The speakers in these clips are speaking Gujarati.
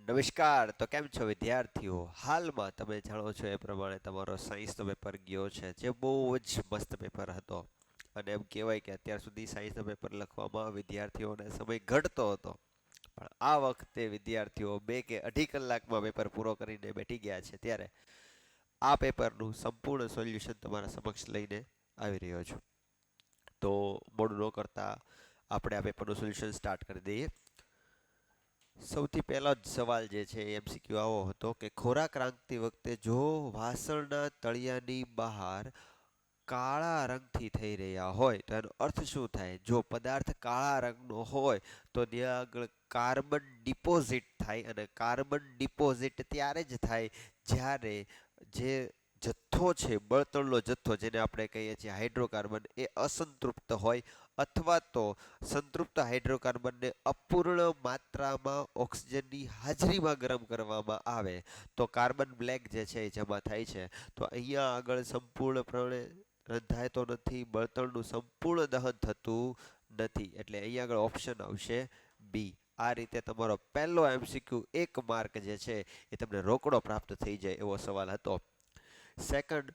નમસ્કાર. તો કેમ છો વિદ્યાર્થીઓ? હાલમાં તમે જાણો છો એ પ્રમાણે તમારો સાયન્સનો પેપર ગયો છે, જે બહુ જ મસ્ત પેપર હતો. અને એમ કહેવાય કે અત્યાર સુધી સાયન્સનો પેપર લખવામાં વિદ્યાર્થીઓને સમય ઘટતો હતો. પણ આ વખતે વિદ્યાર્થીઓ 2 કે અઢી કલાકમાં પેપર પૂરો કરીને બેઠી ગયા છે. ત્યારે આ પેપરનું સંપૂર્ણ સોલ્યુશન તમારા સમક્ષ લઈને આવી રહ્યો છું. તો મોડું ન કરતા આપણે આ પેપરનું સોલ્યુશન સ્ટાર્ટ કરી દઈએ. સૌથી પહેલો જ સવાલ જે છે એ એમસીક્યુ આવો હતો કે ખોરાક રાંધતી વખતે જો વાસણના તળિયાની બહાર કાળા રંગથી થઈ રહ્યા હોય તો એનો અર્થ શું થાય? જો પદાર્થ કાળા રંગનો હોય તો ત્યાં આગળ કાર્બન ડિપોઝિટ થાય, અને કાર્બન ડિપોઝિટ ત્યારે જ થાય જ્યારે જે જથ્થો છે, બળતણનો જથ્થો જેને આપણે કહીએ છીએ હાઇડ્રોકાર્બન, એ અસંતૃપ્ત હોય, અથવા તો સંતૃપ્ત હાઇડ્રોકાર્બનને અપૂર્ણ માત્રામાં ઓક્સિજનની હાજરીમાં ગરમ કરવામાં આવે તો કાર્બન બ્લેક જે છે એ જમા થાય છે. તો અહીંયા આગળ સંપૂર્ણપણે રંધાય તો નથી, બળતણનું સંપૂર્ણ દહન થતું નથી. એટલે અહીંયા આગળ ઓપ્શન આવશે બી. આ રીતે તમારો પહેલો એમસીક્યુ 1 માર્ક જે છે એ તમને રોકડો પ્રાપ્ત થઈ જાય એવો સવાલ હતો. સેકન્ડ,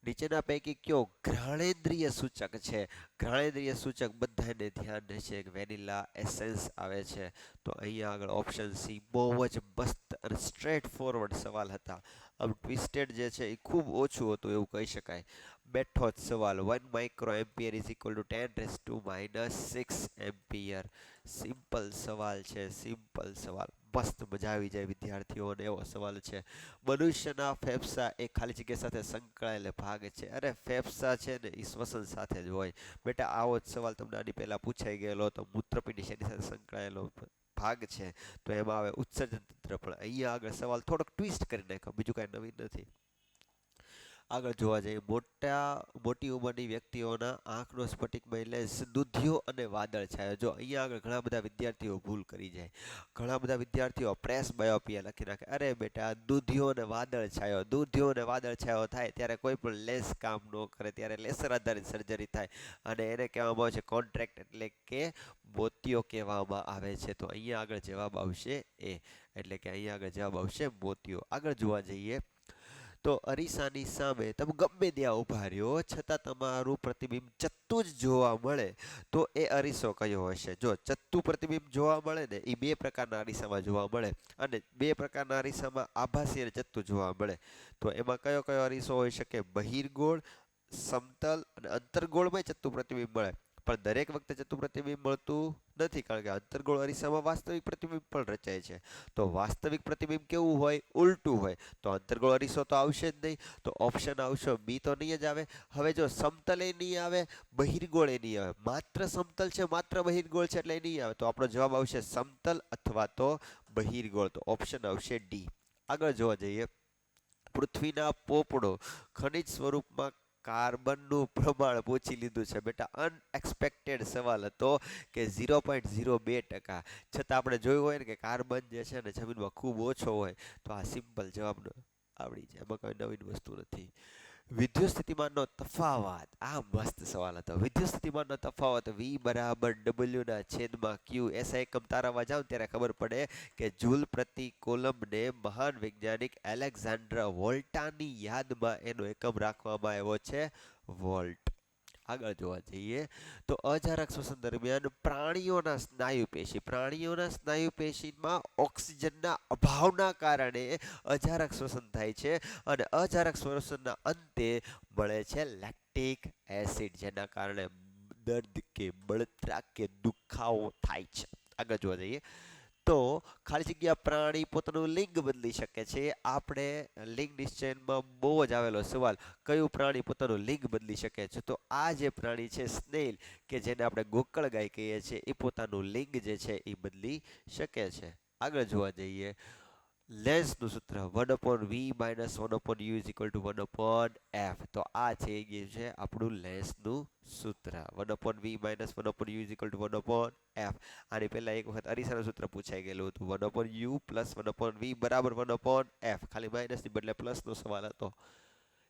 નીચેના પૈકી કયો ઘ્રાણેન્દ્રિય સૂચક છે? ઘ્રાણેન્દ્રિય સૂચક બધાને ધ્યાન રહેશે કે વેનિલા એસેન્સ આવે છે. તો અહીંયા આગળ ઓપ્શન સી બહુ જ મસ્ત અને સ્ટ્રેટ ફોરવર્ડ સવાલ હતા. આમ ટ્વિસ્ટેડ જે છે એ ખૂબ ઓછું હતું એવું કહી શકાય. બેઠો જ સવાલ, 1 micro ampere is equal to 10⁻⁶ ampere. Simple સવાલ છે, સિમ્પલ સવાલ. મસ્ત મજા આવી જાય વિદ્યાર્થીઓને એવો સવાલ છે. મનુષ્યના ફેફસા એ ખાલી જગ્યા સાથે સંકળાયેલ ભાગ છે. અરે ફેફસા છે ને એ શ્વસન સાથે જ હોય. બેટા આવો જ સવાલ તમને આની પહેલા પૂછાઈ ગયેલો હતો. મૂત્રપિંડ શેની સાથે સંકળાયેલો ભાગ છે? તો એમાં આવે ઉત્સર્જન તંત્ર. પણ અહીંયા આગળ સવાલ થોડોક ટ્વિસ્ટ કરી નાખ્યો, બીજું કાંઈ નવીન નથી. આગળ જોવા જઈએ, મોટી ઉંમરની વ્યક્તિઓના આંખનો સ્ફટિકમય લેન્સ દૂધિયો અને વાદળછાયો. જો અહીંયા આગળ ઘણા બધા વિદ્યાર્થીઓ ભૂલ કરી જાય. ઘણા બધા વિદ્યાર્થીઓ પ્રેસ બાયોપિયા લખી નાખે. અરે બેટા, દૂધિયો અને વાદળછાયો, દૂધિયો અને વાદળછાયો થાય ત્યારે કોઈ પણ લેન્સ કામ ન કરે, ત્યારે લેસર આધારિત સર્જરી થાય, અને એને કહેવામાં આવે છે કોન્ટ્રાક્ટ, એટલે કે મોતિયો કહેવામાં આવે છે. તો અહીંયા આગળ જવાબ આવશે એ, એટલે કે અહીંયા આગળ જવાબ આવશે મોતિયો. આગળ જોવા જઈએ તો અરીસાની સામે તમે ગમે ત્યાં ઊભા રહ્યો છતાં તમારું પ્રતિબિંબ ચત્તું જ જોવા મળે તો એ અરીસો કયો હશે? જો ચત્તું પ્રતિબિંબ જોવા મળે ને, એ 2 પ્રકારના અરીસામાં જોવા મળે, અને 2 પ્રકારના અરીસામાં આભાસી અને ચત્તું જોવા મળે. તો એમાં કયો કયો અરીસો હોઈ શકે? બહિર્ગોળ, સમતલ અને અંતર્ગોળમાં ચત્તુ પ્રતિબિંબ મળે. પણ દરેક વખતે ચત્તુ પ્રતિબિંબ મળતું નથી, કારણ કે અંતર્ગોળ અરીસામાં વાસ્તવિક પ્રતિબિંબ પણ રચાય છે. તો વાસ્તવિક પ્રતિબિંબ કેવું હોય? ઉલટું હોય. તો અંતર્ગોળ અરીસો તો આવશે જ નહીં. તો ઓપ્શન આવશે બી, તો નહીં જ આવે. હવે જો સમતલ એ નહીં આવે, બહિર્ગોળ એ નહીં આવે, માત્ર સમતલ છે, માત્ર બહિર્ગોળ છે એટલે એ નહીં આવે. તો આપણો જવાબ આવશે સમતલ અથવા તો બહિર્ગોળ. તો ઓપ્શન આવશે ડી. આગળ જોવા જઈએ, પૃથ્વીના પોપડો ખનિજ સ્વરૂપમાં કાર્બનનું પ્રમાણ પૂછી લીધું છે. બેટા અનએક્સપેક્ટેડ સવાલ હતો કે 0.02%. છતાં આપણે જોયું હોય ને કે કાર્બન જે છે ને જમીનમાં ખૂબ ઓછો હોય, તો આ સિમ્પલ જવાબ આવડી જાય, એમાં કોઈ નવીન વસ્તુ નથી. વિદ્યુત સ્થિતિમાનનો તફાવત, આ મસ્ત સવાલ હતો. વિદ્યુત સ્થિતિમાનનો તફાવત V બરાબર W ના છેદમાં Q. એસઆઈ એકમ તારવવા જાવ ત્યારે ખબર પડે કે જૂલ પ્રતિ કોલમને મહાન વૈજ્ઞાનિક એલેક્ઝાન્ડર વોલ્ટાની યાદમાં એનો એકમ રાખવામાં આવ્યો છે વોલ્ટ. આગળ જોવા જઈએ તો અજારક શ્વસન દરમિયાન પ્રાણીઓના સ્નાયુ પેશીમાં ઓક્સિજનના અભાવના કારણે અજારક શ્વસન થાય છે, અને અજારક શ્વસનના અંતે મળે છે લેક્ટિક એસિડ, જેના કારણે દર્દ કે બળતરા કે દુખાવો થાય છે. આગળ જોવા જઈએ તો ખાલી જગ્યા પ્રાણી પોતાનું લિંગ બદલી શકે છે. આપણે લિંગ નિશ્ચયનમાં બહુ જ આવેલો સવાલ, કયું પ્રાણી પોતાનું લિંગ બદલી શકે છે? તો આ જે પ્રાણી છે સ્નેલ, કે જેને આપણે ગોકળ ગાય કહીએ છીએ, એ પોતાનું લિંગ જે છે એ બદલી શકે છે. આગળ જોવા જઈએ, લેન્સનું સૂત્ર 1/v - 1/u = 1/f. તો આ છે છે આપણું લેન્સનું સૂત્ર 1/v - 1/u = 1/f. આની પહેલા એક વખત અરીસાનું સૂત્ર પૂછાઈ ગયેલું હતું, 1/u + 1/v = 1/f. ખાલી માઇનસની બદલે પ્લસનો સવાલ હતો.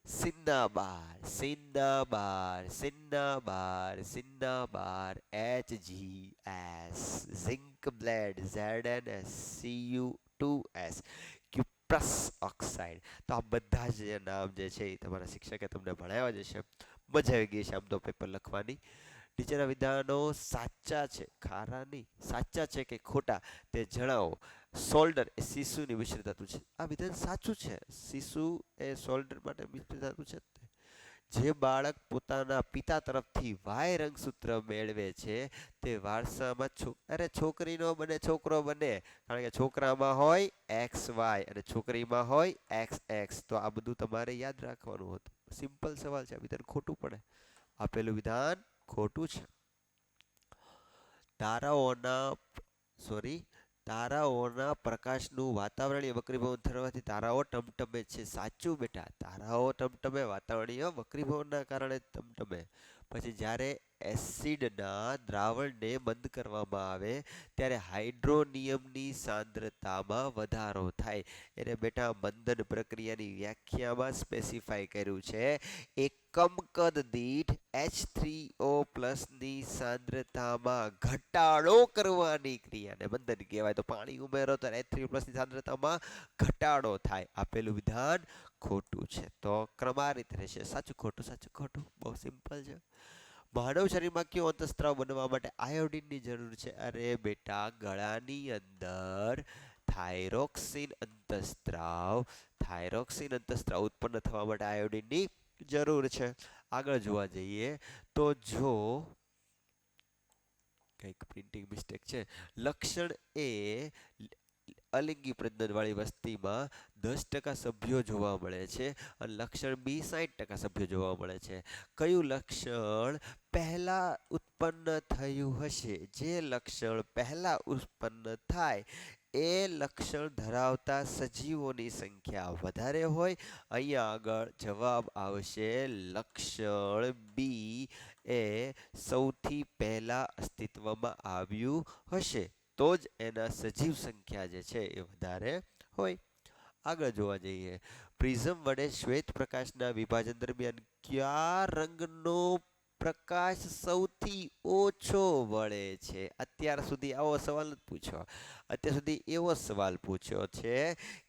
સિન્નાબાર, સિન્નાબાર, સિન્નાબાર, સિન્નાબાર, HGS, zinc blade, ZnS, Cu2, H2S, cuprous oxide. તો આ બધા જ નામ જે છે એ તમારા શિક્ષકે તમને ભણાવ્યા જ છે. મજા આવી ગઈ છે આમ તો પેપર લખવાની. નીચેના વિધાનો સાચા છે, ખારા નહીં, સાચા છે કે ખોટા તે જણાવો. શોલ્ડર એ શિશુની મિશ્ર ધાતુ છે. આ વિધાન સાચું છે. શિશુ એ શોલ્ડર માટે મિશ્ર ધાતુ છે. જે બાળક પોતાના પિતા તરફથી વાય રંગસૂત્ર મેળવે છે તે વારસામાં છોકરી નો બને છોકરો બને, કારણ કે છોકરામાં હોય XY અને છોકરીમાં હોય XX. તો આ બધું તમારે યાદ રાખવાનું હતું. સિમ્પલ સવાલ છે, આ વિધાન ખોટું પડે. આપેલું વિધાન ખોટું છે. તારાઓના પ્રકાશનું વાતાવરણીય વક્રીભવન થવાથી તારાઓ ટમટમે છે. સાચું બેટા, તારાઓ ટમટમે વાતાવરણીય વક્રીભવનના કારણે ટમટમે. પછી જ્યારે એસિડના દ્રાવણને બંધ કરવામાં આવે ત્યારે હાઇડ્રોનિયમની સાંદ્રતામાં વધારો થાય. એને બેટા મંદન પ્રક્રિયાની વ્યાખ્યામાં સ્પેસિફાઈ કર્યું છે. એકમ કદ દીઠ H3O ની સાંદ્રતામાં ઘટાડો કરવાની ક્રિયાને મંદન કહેવાય. તો પાણી ઉમેરો તો H3O ની સાંદ્રતામાં ઘટાડો થાય. આપેલું વિધાન ખોટું છે. તો ક્રમ આ રીતે રહેશે: સાચું ખોટું સાચું ખોટું. બહુ સિમ્પલ છે. માનવ શરીરમાં કયો અંતઃસ્ત્રાવ બનવા માટે આયોડિનની જરૂર છે? અરે બેટા, ગળાની અંદર થાઇરોક્સિન અંતઃસ્ત્રાવ ઉત્પન્ન થવા માટે આયોડિનની જરૂર છે. આગળ જોવા જઈએ તો જો કંઈક પ્રિન્ટિંગ મિસ્ટેક છે. લક્ષણ એ અલિંગી પ્રજનનવાળી વસ્તીમાં 10% સભ્યો જોવા મળે છે અને લક્ષણ બી 60% સભ્યો જોવા મળે છે. કયું લક્ષણ પહેલા ઉત્પન્ન થયું હશે? જે લક્ષણ પહેલા ઉત્પન્ન થાય એ લક્ષણ ધરાવતા સજીવોની સંખ્યા વધારે હોય. અહીંયા આગળ જવાબ આવશે લક્ષણ બી એ સૌથી પહેલા અસ્તિત્વમાં આવ્યું હશે, તો જ એના સજીવ સંખ્યા જે છે એ વધારે હોય. આગળ જોવા જઈએ, પ્રિઝમ વડે શ્વેત પ્રકાશના વિભાજન દરમિયાન કયા રંગનો પ્રકાશ સૌથી ઓછો વળે છે? અત્યાર સુધી આવો સવાલ નથી પૂછ્યો. અત્યાર સુધી એવો સવાલ પૂછ્યો છે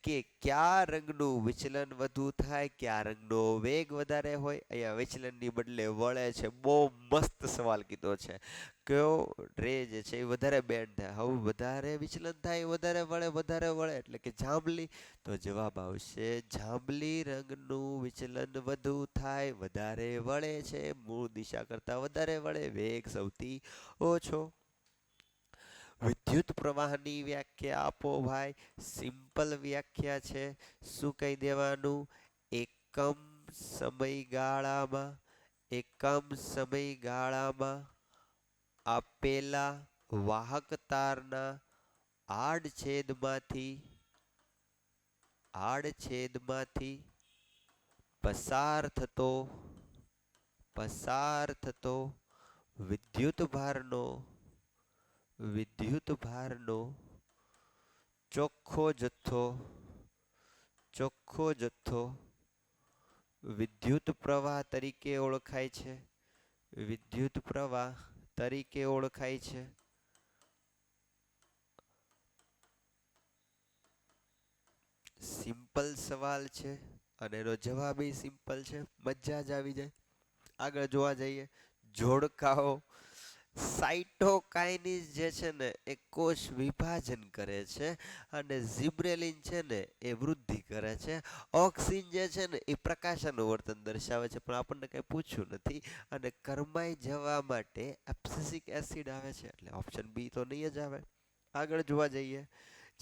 કે કયા રંગનું વિચલન વધુ થાય, કયા રંગનો વેગ વધારે હોય. અહીંયા વિચલનની બદલે વળે છે. બહુ મસ્ત સવાલ કીધો છે. કયો રે જે છે એ વધારે બેન્ડ થાય? હવે વધારે વિચલન થાય વધારે વળે એટલે કે જાંબલી. તો જવાબ આવશે જાંબલી રંગનું વિચલન વધુ થાય, વધારે વળે છે, મૂળ દિશા કરતા વધારે વળે, વેગ સૌથી ઓછો. વિદ્યુત પ્રવાહની વ્યાખ્યા આપો ભાઈ. સિમ્પલ વ્યાખ્યા છે. શું કહી દેવાનું? એકમ સમયગાળામાં આપેલા વાહક તારના આડછેદમાંથી પસાર થતો વિદ્યુતભારનો ચોખ્ખો જથ્થો વિદ્યુત પ્રવાહ તરીકે ઓળખાય છે. સિમ્પલ સવાલ છે અને એનો જવાબ એ સિમ્પલ છે. મજા જ આવી જાય. આગળ જોવા જઈએ, જોડકાઓ. સાઇટોકાઇન્સ જે છે ને એ કોષ વિભાજન કરે છે અને ઝિબ્રેલિન છે ને એ વૃદ્ધિ કરે છે. ઓક્સિન જે છે ને એ પ્રકાશનું વર્તન દર્શાવે છે, પણ આપણને કંઈ પૂછ્યું નથી. અને કરમાઈ જવા માટે એબ્સિસિક એસિડ આવે છે, એટલે ઓપ્શન બી તો નહીં જ આવે. આગળ જોવા જઈએ,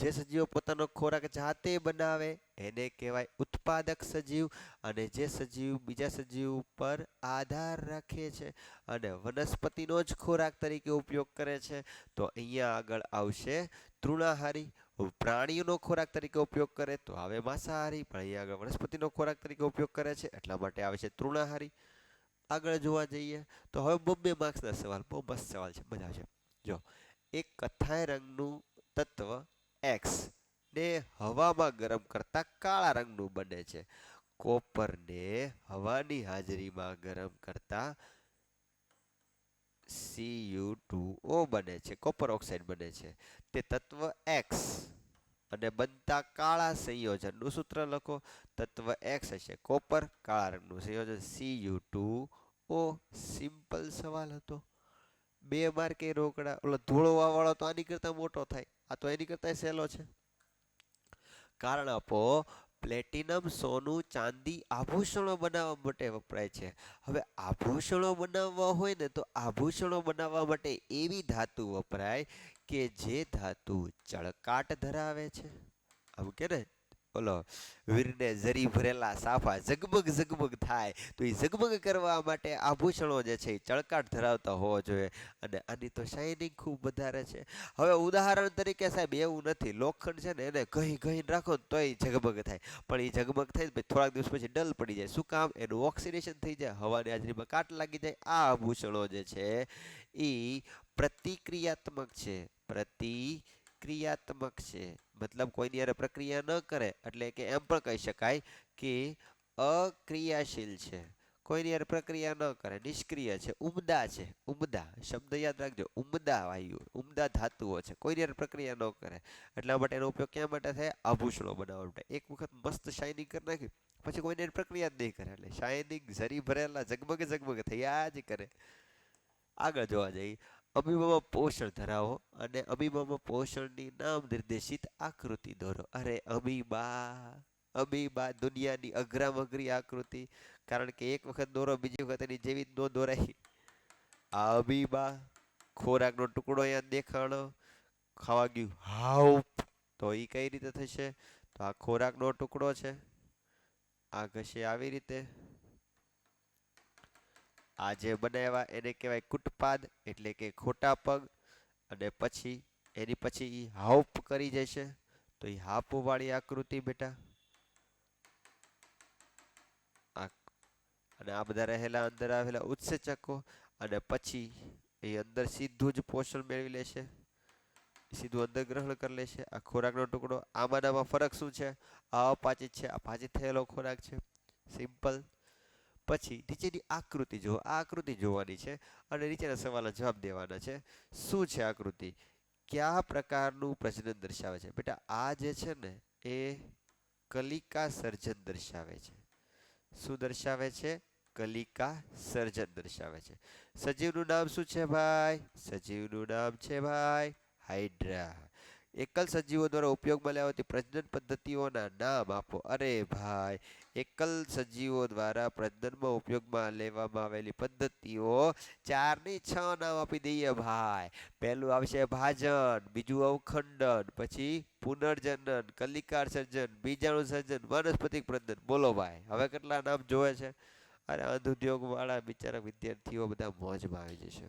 જે સજીવો પોતાનો ખોરાક જાતે બનાવે એને કહેવાય ઉત્પાદક સજીવ, અને જે સજીવ બીજા સજીવ પર આધાર રાખે છે અને વનસ્પતિનો જ ખોરાક તરીકે ઉપયોગ કરે છે, તો અહીંયા આગળ આવશે તૃણાહારી. પ્રાણીઓનો ખોરાક તરીકે ઉપયોગ કરે તો આવે માંસાહારી, પણ અહીંયા આગળ વનસ્પતિનો ખોરાક તરીકે ઉપયોગ કરે છે એટલા માટે આવે છે તૃણાહારી. આગળ જોવા જઈએ તો હવે 2 માર્ક્સના સવાલ. બહુ મસ્ત સવાલ છે, મજા આવશે. જો, એક કથ્થાઈ રંગનું તત્વ X ને હવામાં ગરમ કરતા કાળા રંગનું બને છે. કોપરને હવાની હાજરીમાં ગરમ કરતા Cu2O બને છે, કોપર ઓક્સાઇડ બને છે. તે તત્વ X અને બનતા કાળા સંયોજનનું સૂત્ર લખો. તત્વ એક્સ હશે કોપર, કાળા રંગનું સંયોજન Cu2O. સિમ્પલ સવાલ હતો. 2 માર્કે રોકડા. ઓલો ધૂળો વાળો તો આની કરતા મોટો થાય, આ તો એની કરતા સહેલો છે. કારણ આપો. પ્લેટિનમ, સોનું, ચાંદી આભૂષણો બનાવવા માટે વપરાય છે. હવે આભૂષણો બનાવવા હોય ને તો આભૂષણો બનાવવા માટે એવી ધાતુ વપરાય કે જે ધાતુ ચળકાટ ધરાવે છે. આમ કે ને ઓલો વીરને જરી ભરેલા સાફા ઝગમગ ઝગમગ થાય, તો એ ઝગમગ કરવા માટે આભૂષણો જે છે એ ચળકાટ ધરાવતા હોવા જોઈએ. અને આની તો શાઇનિંગ ખૂબ વધારે છે. હવે ઉદાહરણ તરીકે સાહેબ એવું નથી, લોખંડ છે ને એને ઘહી રાખો ને તોય ઝગમગ થાય, પણ એ ઝગમગ થાય પછી થોડાક દિવસ પછી ડલ પડી જાય. શું કામ? એનું ઓક્સિડેશન થઈ જાય, હવાની હાજરીમાં કાટ લાગી જાય. આ આભૂષણો જે છે એ પ્રતિક્રિયાત્મક છે. ક્રિયાત્મક છે, મતલબ કોઈની હારે પ્રક્રિયા ન કરે, એટલે કે એમ પણ કહી શકાય કે અક્રિયાશીલ છે. કોઈની હારે પ્રક્રિયા ન કરે, નિષ્ક્રિય છે, ઉમદા છે. ઉમદા શબ્દ યાદ રાખજો, ઉમદા વાયુ, ઉમદા ધાતુઓ છે, કોઈની હારે પ્રક્રિયા ન કરે. એટલા માટે એનો ઉપયોગ ક્યાં માટે થાય? આભૂષણો બનાવવા માટે. એક વખત મસ્ત શાઇનિંગ કરી નાખી પછી કોઈની હારે પ્રક્રિયા જ નહીં કરે, એટલે શાઇનિંગ જરી ભરેલા ઝગમગ ઝગમગ થયા જ કરે. આગળ જોવા જઈએ. અમીબામાં પોષણ ધરાવો અને અમીબામાં પોષણની નામ નિર્દેશિત આકૃતિ દોરો. અરે અમીબા દુનિયાની અઘરામાં અઘરી આકૃતિ, કારણ કે એક વખત દોરો બીજી વખત એની જેવી જ ન દોરાય. આ અમીબા ખોરાકનો ટુકડો અહીંયા દેખાણો, ખાવા ગયું હાવ, તો એ કઈ રીતે થશે? તો આ ખોરાકનો ટુકડો છે, આ ઘસે આવી રીતે. આ જે બનાવ્યા એને કહેવાય કુટપાદ, એટલે કે ખોટા પગ. અને પછી એની પછી એ હાપ કરી જશે, તો એ હાપ વાળી આકૃતિ બેટા. અને આ બધા રહેલા અંદર આવેલા ઉત્સેચકો, અને પછી એ અંદર સીધું જ પોષણ મેળવી લેશે, સીધું અંદર ગ્રહણ કરી લેશે. આ ખોરાકનો ટુકડો. આમાં ફરક શું છે? આ અપાચિત છે, આ પાચિત થયેલો ખોરાક છે. સિમ્પલ. પછી નીચેની આકૃતિ જુઓ. આ આકૃતિ જોવાની છે અને નીચેના સવાલના જવાબ દેવાના છે. શું છે આકૃતિ? કયા પ્રકારનું પ્રજનન દર્શાવે છે? બેટા આ જે છે ને એ કલિકા સર્જન દર્શાવે છે. શું દર્શાવે છે? કલિકા સર્જન દર્શાવે છે. સજીવનું નામ શું છે ભાઈ? સજીવનું નામ છે ભાઈ હાઇડ્રા. એકલ સજીવો દ્વારા ઉપયોગમાં લેવાતી પ્રજનન પદ્ધતિઓના નામ આપો. અરે ભાઈ, એકલ સજીવો દ્વારા પ્રજનનમાં ઉપયોગમાં લેવામાં આવેલી પદ્ધતિઓ 4 ની 6 નામ આપી દઈએ ભાઈ. પહેલું આવશે ભાજન, બીજું અવખંડન, પછી પુનર્જનન, કલિકા સર્જન, બીજાણુ સર્જન, વનસ્પતિક પ્રજનન. બોલો ભાઈ, હવે કેટલા નામ જોવે છે? અરે અંધ વાળા બિચારા વિદ્યાર્થીઓ બધા મોજમાં આવી જશે.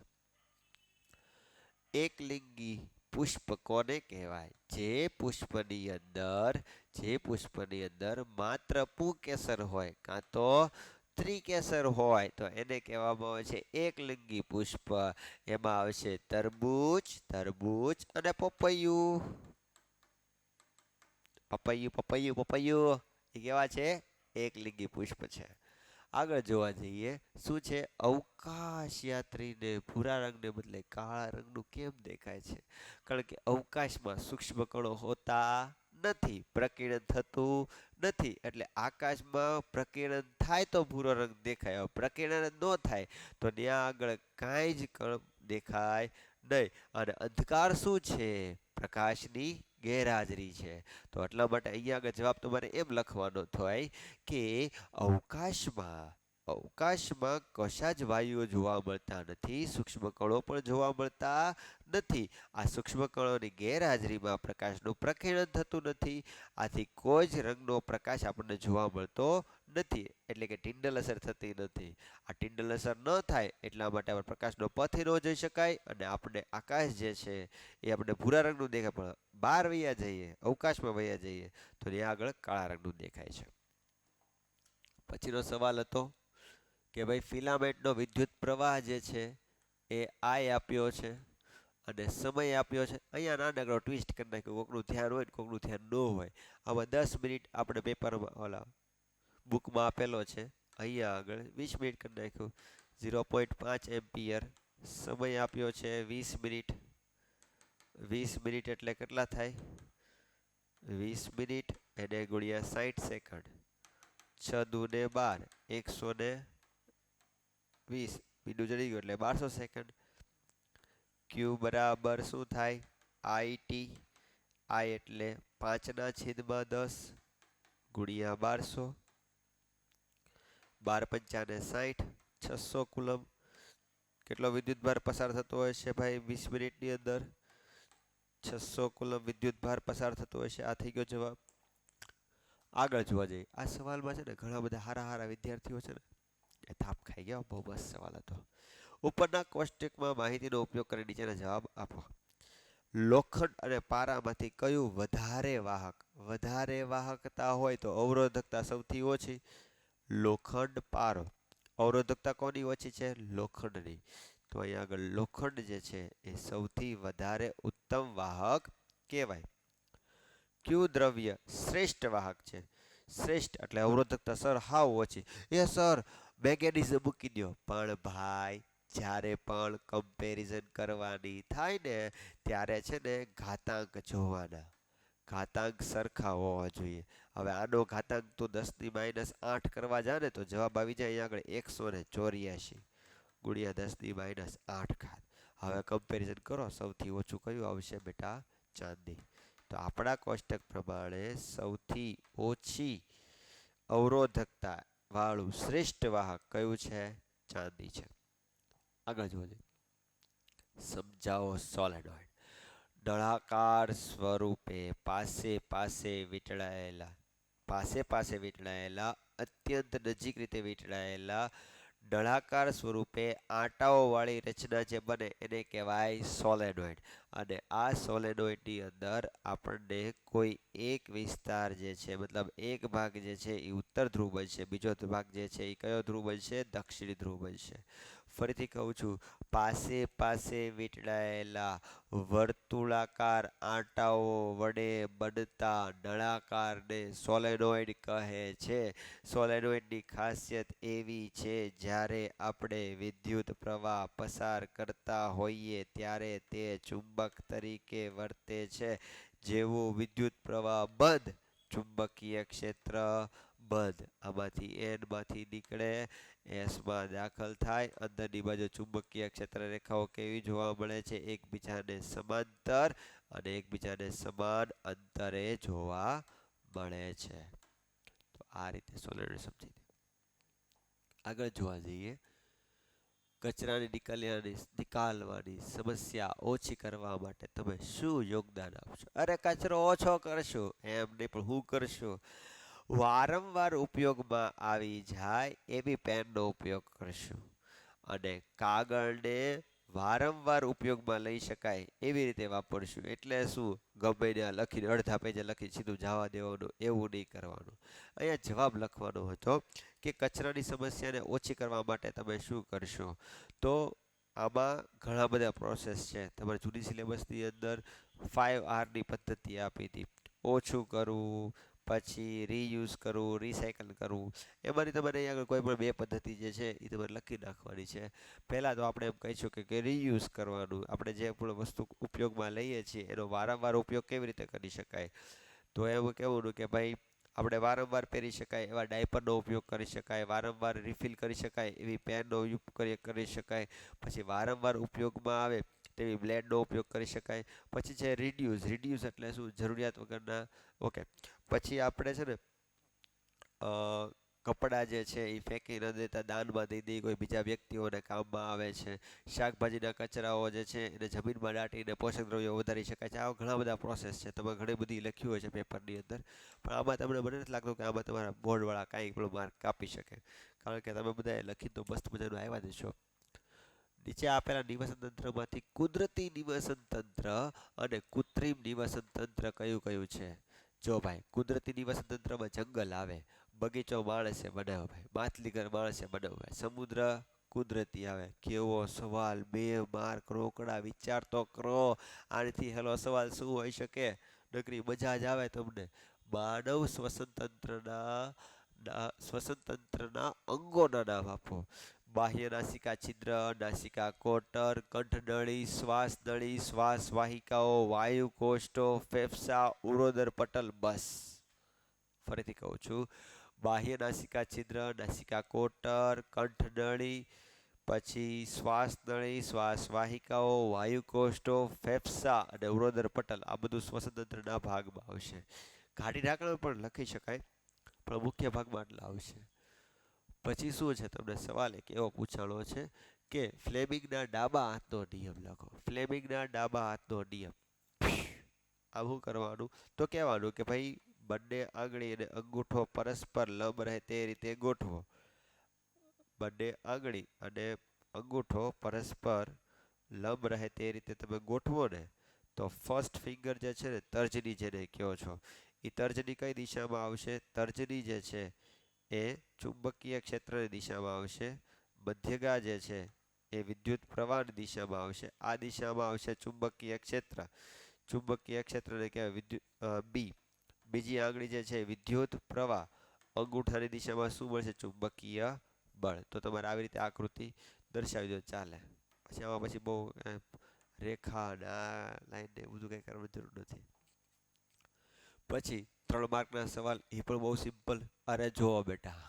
એકલિંગી પુષ્પ કોને કહેવાય? જે પુષ્પની અંદર માત્ર પુંકેસર હોય કાં તો ત્રિકેસર હોય તો એને કહેવામાં આવે છે એકલિંગી પુષ્પ. એમાં આવશે તરબૂચ અને પપૈયું. પપૈયું એ કેવા છે? એકલિંગી પુષ્પ છે. આગળ જોવા જઈએ. શું છે? અવકાશ યાત્રીને ભૂરા રંગને બદલે કાળા રંગનું કેમ દેખાય છે? કારણ કે અવકાશમાં સૂક્ષ્મ કણો હોતા નથી, પ્રકીર્ણન થતું નથી. એટલે આકાશમાં પ્રકીર્ણન થાય તો ભૂરો રંગ દેખાય. પ્રકીર્ણન ન થાય તો ત્યાં આગળ કાંઈ જ કણ દેખાય નહીં. અને અંધકાર શું છે? પ્રકાશની ગેરહાજરી છે. તો એટલા માટે અહીંયા આગળ જવાબ તમારે એમ લખવાનો થાય કે અવકાશમાં કશા જ વાયુઓ જોવા મળતા નથી, સૂક્ષ્મ કણો પણ જોવા મળતા નથી. આ સૂક્ષ્મ કણોની ગેરહાજરીમાં પ્રકાશનું પ્રકીર્ણન થતું નથી. આથી કોઈ જ રંગનો પ્રકાશ આપણને જોવા મળતો નથી, એટલે કે ટિંડલ અસર થતી નથી. આ ટિંડલ અસર ન થાય એટલા માટે આપણે પ્રકાશનો પથ ન જોઈ શકાય, અને આપણે આકાશ જે છે એ આપણે ભૂરા રંગનું દેખાય, પણ બહાર વયા જઈએ, અવકાશમાં વયા જઈએ તો ત્યાં આગળ કાળા રંગનું દેખાય છે. પછીનો સવાલ હતો કે ભાઈ ફિલામેન્ટનો વિદ્યુત પ્રવાહ જે છે એ I આપ્યો છે અને સમય આપ્યો છે. અહીંયા નાનકડો ટ્વિસ્ટ કરી નાખ્યો, કોકનું ધ્યાન હોય ને કોકનું ધ્યાન ન હોય. આમાં 10 મિનિટ આપણે પેપરમાં બુકમાં આપેલો છે, અહીંયા આગળ 20 મિનિટ કરી નાખ્યું. 0.5 એમ્પિયર સમય આપ્યો છે 20 મિનિટ. 20 મિનિટ એટલે કેટલા થાય? 20 મિનિટ એને ગુણ્યા 60 સેકન્ડ, 6 દુ ને 12, 120, બીજું જડી ગયું એટલે 1200 સેકન્ડ. ક્યુ બરાબર શું થાય? IT. I એટલે 5/10 ગુણ્યા 1200, 12 પંચાને 60, 600 કુલમ. કેટલો વિદ્યુત ભાર પસાર થતો હોય છે ભાઈ 20 મિનિટની અંદર? 600 કુલમ વિદ્યુત ભાર પસાર થતો હોય છે. આ થઈ ગયો જવાબ. આગળ જોવા જઈએ. આ સવાલમાં છે ને ઘણા બધા હારા વિદ્યાર્થીઓ છે ને એ થાપ ખાઈ ગયા. બહુ મસ્ત સવાલ હતો. ઉપરના કોષ્ટકમાં માહિતીનો ઉપયોગ કરી નીચેના જવાબ આપો. લોખંડ અને પારામાંથી કયું વધારે વાહક? વધારે વાહકતા હોય તો અવરોધકતા સૌથી ઓછી. લોખંડ, પારો. અવરોધકતા કોની ઓછી છે? લોખંડની. તો અહીંયા આગળ લોખંડ જે છે એ સૌથી વધારે ઉત્તમ વાહક કહેવાય. કયું દ્રવ્ય શ્રેષ્ઠ વાહક છે? શ્રેષ્ઠ એટલે અવરોધકતા સર હાવ ઓછી. એ સર મેગ્નેશિયમ મૂકી દો. પણ ભાઈ જ્યારે પણ કમ્પેરિઝન કરવાની થાય ને ત્યારે છે ને ઘાતાંક જોવાના. ઘાતાંક સરખા હોવા જોઈએ. હવે આનો ઘાતાંક તો 10⁻8 કરવા જા ને તો જવાબ આવી જાય અહીંયા આગળ 184 ગુણ્યા 10⁻8 ઘાત. હવે કમ્પેરિઝન કરો, સૌથી ઓછું કયું આવશે બેટા? ચાંદી. તો આપણા કોષ્ટક પ્રમાણે સૌથી ઓછી અવરોધકતા વાળું શ્રેષ્ઠ વાહક કયું છે? ચાંદી છે. આગળ જોજો. સમજાવો સોલેનોઇડ. નળાકાર સ્વરૂપે પાસે વીંટળાયેલા અત્યંત નજીક રીતે વીંટળાયેલા નળાકાર સ્વરૂપે આંટાઓવાળી રચના જે બને એને કહેવાય સોલેનોઇડ. અને આ સોલેનોઇડની અંદર આપણને કોઈ એક વિસ્તાર જે છે મતલબ એક ભાગ જે છે એ ઉત્તર ધ્રુવ બનશે, બીજો ભાગ જે છે એ કયો ધ્રુવ બનશે? દક્ષિણી ધ્રુવ બનશે. ફરીથી કહું છું, પાસે વીંટળાયેલા વર્તુળાકાર આંટાઓ વડે બનતા નળાકારને સોલેનોઇડ કહે છે. સોલેનોઇડની ખાસિયત એવી છે જ્યારે આપણે વિદ્યુત પ્રવાહ પસાર કરતા હોઈએ ત્યારે તે ચુંબક તરીકે વર્તે છે. જેવું વિદ્યુત પ્રવાહ બંધ, ચુંબકીય ક્ષેત્ર બંધ. આમાંથી N માંથી નીકળે, S માં દાખલ થાય. અંદરની બાજુ ચુંબકીય ક્ષેત્ર રેખાઓ કેવી જોવા મળે છે? એકબીજાને સમાંતર અને એકબીજાને સમાન અંતરે જોવા મળે છે. તો આ રીતે સોલેનોઇડ સમજી દે. આગળ જોવા જઈએ. કચરાની નિકાલવાની સમસ્યા ઓછી કરવા માટે તમે શું યોગદાન આપશો? અરે કચરો ઓછો કરશું એમ નહીં, પણ હું કરશું? વારંવાર ઉપયોગમાં આવી જાય એવી પેનનો ઉપયોગ કરશું. અને કાગળને વારંવાર ઉપયોગમાં લઈ શકાય એવી રીતે વાપરશું. એટલે શું? ગમે ત્યાં લખીને અડધા પેજે લખી સીધું જવા દેવાનું એવું નહીં કરવાનું. અહીંયા જવાબ લખવાનો હતો કે કચરાની સમસ્યાને ઓછી કરવા માટે તમે શું કરશો? તો આમાં ઘણા બધા પ્રોસેસ છે. તમારે જૂની સિલેબસની અંદર 5Rની પદ્ધતિ આપી હતી. ઓછું કરવું, પછી રીયુઝ કરવું, રિસાયકલ કરવું. એમાંથી તમારે અહીં આગળ કોઈ પણ બે પદ્ધતિ જે છે એ તમારે લખી નાખવાની છે. પહેલાં તો આપણે એમ કહીશું કે રીયુઝ કરવાનું. આપણે જે પણ વસ્તુ ઉપયોગમાં લઈએ છીએ એનો વારંવાર ઉપયોગ કેવી રીતે કરી શકાય? તો એવું કહેવું કે ભાઈ આપણે વારંવાર પહેરી શકાય એવા ડાયપરનો ઉપયોગ કરી શકાય, વારંવાર રિફિલ કરી શકાય એવી પેનનો ઉપયોગ કરી શકાય, પછી વારંવાર ઉપયોગમાં આવે તેવી બ્લેડનો ઉપયોગ કરી શકાય. પછી છે રીડ્યુસ એટલે શું? જરૂરિયાત વગરના. ઓકે. પછી આપણે છે ને કપડાં જે છે એ ફેંકી ન દેતા, દાનમાં દઈ દઈએ, કોઈ બીજા વ્યક્તિઓને કામમાં આવે છે. શાકભાજીના કચરાઓ જે છે એને જમીનમાં દાટીને પોષક દ્રવ્યો વધારી શકાય છે. આવા ઘણા બધા પ્રોસેસ છે. તમે ઘણી બધી લખ્યું હોય છે પેપરની અંદર, પણ આમાં તમને મને નથી લાગતું કે આમાં તમારા બોર્ડવાળા કાંઈ પણ માર્ક કાપી શકે, કારણ કે તમે બધાએ લખીને તો મસ્ત મજાનું આવ્યા જ છો. નીચે આપેલા નિવસન તંત્રમાંથી કુદરતી નિવસન તંત્ર અને કૃત્રિમ નિવસન તંત્ર કયું છે? જો ભાઈ, કુદરતી નિવસન તંત્રમાં જંગલ આવે, બગીચો માણસે બનાવ્યો ભાઈ, માછલીઘર માણસે બનાવ્યો ભાઈ, સમુદ્ર કુદરતી આવે. કેવો સવાલ! 2 માર્ક રોકડા. વિચાર તો કરો, આનાથી હેલો સવાલ શું હોઈ શકે? નકરી મજા જ આવે તમને. માનવ શ્વસન તંત્રના અંગોના નામ આપો. બાહ્ય નાસિકા છિદ્ર, નાસિકા કોટર, કંઠનળી, શ્વાસનળી, શ્વાસવાહિકાઓ, વાયુ કોષ્ઠો, ફેફસા, ઉરોદર પટલ. બસ ફરીથી કહું છું, બાહ્ય નાસિકા છિદ્ર, નાસિકા કોટર, કંઠનળી, પછી શ્વાસનળી, શ્વાસવાહિકાઓ, વાયુકોષ્ઠો, ફેફસા અને ઉરોદર પટલ. આ બધું શ્વસન તંત્રના ભાગમાં આવશે. ઘાટી ઢાંકણ પણ લખી શકાય, પણ મુખ્ય ભાગમાં આટલા આવશે. પછી શું છે, તમને સવાલ એક એવો પૂછાણો છે કે ફ્લેમિંગના ડાબા હાથનો નિયમ લખો. ફ્લેમિંગના ડાબા હાથનો નિયમ. આ શું કરવાનું, તો કહેવાનું કે ભાઈ બંને આંગળી અને અંગૂઠો પરસ્પર લંબ રહે તે રીતે ગોઠવો. બંને આંગળી અને અંગૂઠો પરસ્પર લંબ રહે તે રીતે તમે ગોઠવો ને, તો ફર્સ્ટ ફિંગર જે છે ને, તર્જની જેને કહો છો, એ તર્જની કઈ દિશામાં આવશે? તર્જની જે છે એ ચુંબકીય ક્ષેત્રની દિશામાં આવશે. મધ્યગા જે છે એ વિદ્યુત પ્રવાહની દિશામાં આવશે. આ દિશામાં આવશે ચુંબકીય ક્ષેત્ર. ચુંબકીય ક્ષેત્રને કહેવાય વિદ્યુત બી. બીજી આંગળી જે છે વિદ્યુત પ્રવાહ. અંગૂઠાની દિશામાં શું મળશે? ચુંબકીય બળ. તો તમારે આવી રીતે આકૃતિ દર્શાવી દો, ચાલે. પછી આમાં પછી બહુ રેખા અને આ લાઈન ને બધું કંઈ કરવાની જરૂર નથી. પછી 3 માર્કના સવાલ, એ પણ બહુ સિમ્પલ. અરે જુઓ બેટા,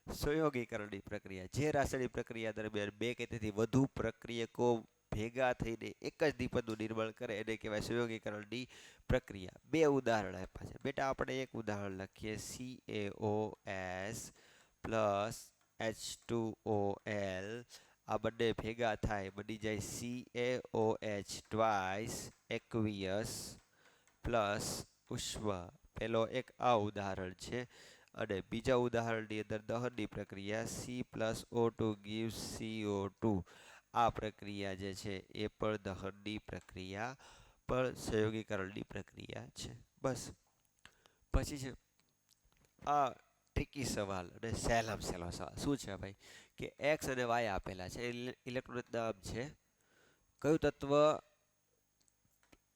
સંયોગીકરણની પ્રક્રિયા, જે રાસાયણિક પ્રક્રિયા દરમિયાન બે કે તેથી વધુ પ્રક્રિયકો ભેગા થઈને એક જ દીપકનું નિર્માણ કરે એને કહેવાય સંયોગીકરણની પ્રક્રિયા. 2 ઉદાહરણ આપ્યા છે બેટા, આપણે એક ઉદાહરણ લખીએ. CaOS પ્લસ H2OL, આ બંને ભેગા થાય બની જાય CaOH ટ્વાઇસ એક્વિયસ પ્લસ ઉષ્મા. પેલો એક આ ઉદાહરણ છે. અને બીજા ઉદાહરણની અંદર દહનની પ્રક્રિયા, C+O2 gives CO2. આ પ્રક્રિયા જે છે એ પણ દહનની પ્રક્રિયા, પણ સંયોગીકરણની પ્રક્રિયા છે. બસ. પછી છે આ ટ્રિકી સવાલ અને સહેલામ સહેલો સવાલ. શું છે ભાઈ કે એક્સ અને વાય આપેલા છે, ઇલેક્ટ્રોન નામ છે, કયું તત્વ